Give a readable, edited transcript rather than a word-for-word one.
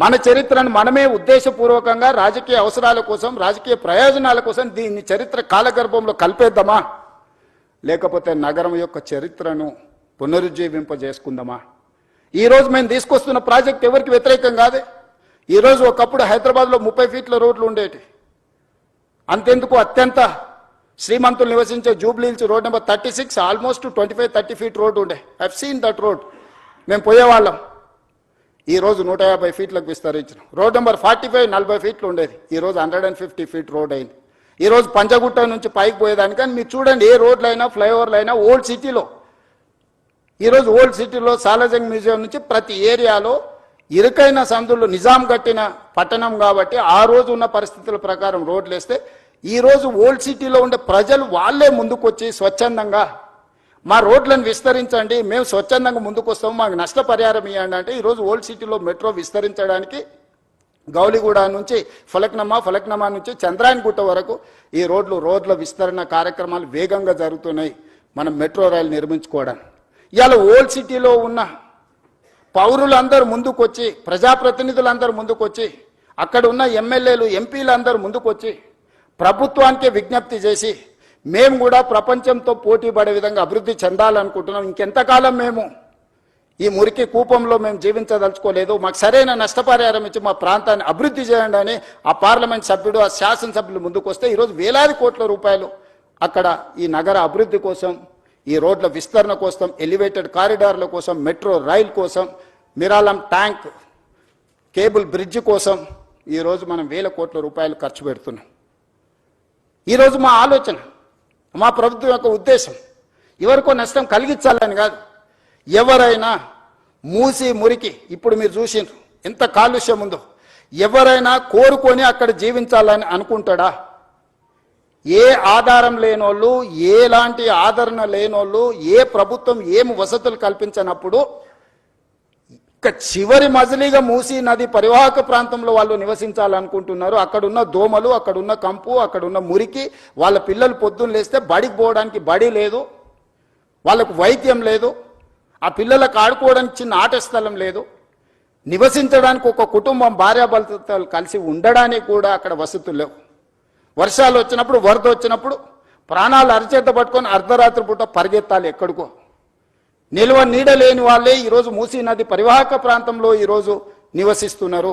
మన చరిత్రను మనమే ఉద్దేశపూర్వకంగా రాజకీయ అవసరాల కోసం, రాజకీయ ప్రయోజనాల కోసం దీన్ని చరిత్ర కాలగర్భంలో కలిపేద్దామా, లేకపోతే నగరం యొక్క చరిత్రను పునరుజ్జీవింపజేసుకుందామా? ఈరోజు మేము తీసుకొస్తున్న ప్రాజెక్ట్ ఎవరికి వ్యతిరేకం కాదే. ఈరోజు ఒకప్పుడు హైదరాబాద్లో 30 ఫీట్ల రోడ్లు ఉండేవి. అంతెందుకు, అత్యంత శ్రీమంతులు నివసించే Jubilee Hills road number 36 almost 25-30 feet road ఉండే. I seen that road. మేము పోయేవాళ్ళం. ఈరోజు 150 ఫీట్లకు విస్తరించిన రోడ్ నెంబర్ 45 40 ఫీట్లు ఉండేది. ఈరోజు 150 ఫీట్ రోడ్ అయింది. ఈరోజు పంజగుట్ట నుంచి పైకి పోయేదానికి కానీ మీరు చూడండి, ఏ రోడ్లు అయినా ఫ్లైఓవర్లు అయినా ఓల్డ్ సిటీలో, ఈరోజు ఓల్డ్ సిటీలో సాలార్జంగ్ మ్యూజియం నుంచి ప్రతి ఏరియాలో ఇరుకైన సందులు, నిజాం కట్టిన పట్టణం కాబట్టి ఆ రోజు ఉన్న పరిస్థితుల ప్రకారం రోడ్లు వేస్తే ఈరోజు ఓల్డ్ సిటీలో ఉండే ప్రజలు వాళ్ళే ముందుకొచ్చి స్వచ్ఛందంగా మా రోడ్లను విస్తరించండి, మేము స్వచ్ఛందంగా ముందుకు వస్తాము, మాకు నష్టపరిహారం ఇవ్వండి అంటే ఈరోజు ఓల్డ్ సిటీలో మెట్రో విస్తరించడానికి గౌలిగూడ నుంచి ఫలక్నమా నుంచి చంద్రాయణగుట్ట వరకు ఈ రోడ్ల విస్తరణ కార్యక్రమాలు వేగంగా జరుగుతున్నాయి. మనం మెట్రో రైలు నిర్మించుకోవడానికి ఇవాళ ఓల్డ్ సిటీలో ఉన్న పౌరులందరూ ముందుకొచ్చి, ప్రజాప్రతినిధులందరూ ముందుకొచ్చి, అక్కడ ఉన్న ఎమ్మెల్యేలు ఎంపీలందరూ ముందుకొచ్చి ప్రభుత్వానికి విజ్ఞప్తి చేసి మేము కూడా ప్రపంచంతో పోటీ పడే విధంగా అభివృద్ధి చెందాలనుకుంటున్నాం. ఇంకెంతకాలం మేము ఈ మురికి కూపంలో మేము జీవించదలుచుకోలేదు, మాకు సరైన నష్టపరిహారం ఇచ్చి మా ప్రాంతాన్ని అభివృద్ధి చేయండి అని ఆ పార్లమెంట్ సభ్యుడు, ఆ శాసనసభ్యులు ముందుకు వస్తే ఈరోజు వేలాది కోట్ల రూపాయలు అక్కడ ఈ నగర అభివృద్ధి కోసం, ఈ రోడ్ల విస్తరణ కోసం, ఎలివేటెడ్ కారిడార్ల కోసం, మెట్రో రైల్ కోసం, మిరాలం ట్యాంక్ కేబుల్ బ్రిడ్జ్ కోసం ఈరోజు మనం వేల కోట్ల రూపాయలు ఖర్చు పెడుతున్నాం. ఈరోజు మా ఆలోచన, మా ప్రభుత్వం యొక్క ఉద్దేశం ఎవరికో నష్టం కలిగించాలని కాదు. ఎవరైనా మూసి మురికి, ఇప్పుడు మీరు చూసిండ్రు ఎంత కాలుష్యం ఉందో, ఎవరైనా కోరుకొని అక్కడ జీవించాలని అనుకుంటాడా? ఏ ఆధారం లేనోళ్ళు, ఎలాంటి ఆదరణ లేనోళ్ళు, ఏ ప్రభుత్వం ఏం వసతులు కల్పించనప్పుడు ఇక చివరి మజిలీగా మూసీ నది పరివాహక ప్రాంతంలో వాళ్ళు నివసించాలనుకుంటున్నారు. అక్కడున్న దోమలు, అక్కడున్న కంపు, అక్కడున్న మురికి, వాళ్ళ పిల్లలు పొద్దున్న లేస్తే బడికి పోవడానికి బడి లేదు, వాళ్ళకు వైద్యం లేదు, ఆ పిల్లలకు ఆడుకోవడానికి చిన్న ఆట స్థలం లేదు, నివసించడానికి ఒక కుటుంబం భార్యాభర్తలు కలిసి ఉండడానికి కూడా అక్కడ వసతులు లేవు. వర్షాలు వచ్చినప్పుడు, వరద వచ్చినప్పుడు ప్రాణాలు అరచేత పట్టుకొని అర్ధరాత్రి పూట పరిగెత్తాలి ఎక్కడికో. నిల్వ నీడ లేని వాళ్ళే ఈరోజు మూసీ నది పరివాహక ప్రాంతంలో ఈరోజు నివసిస్తున్నారు.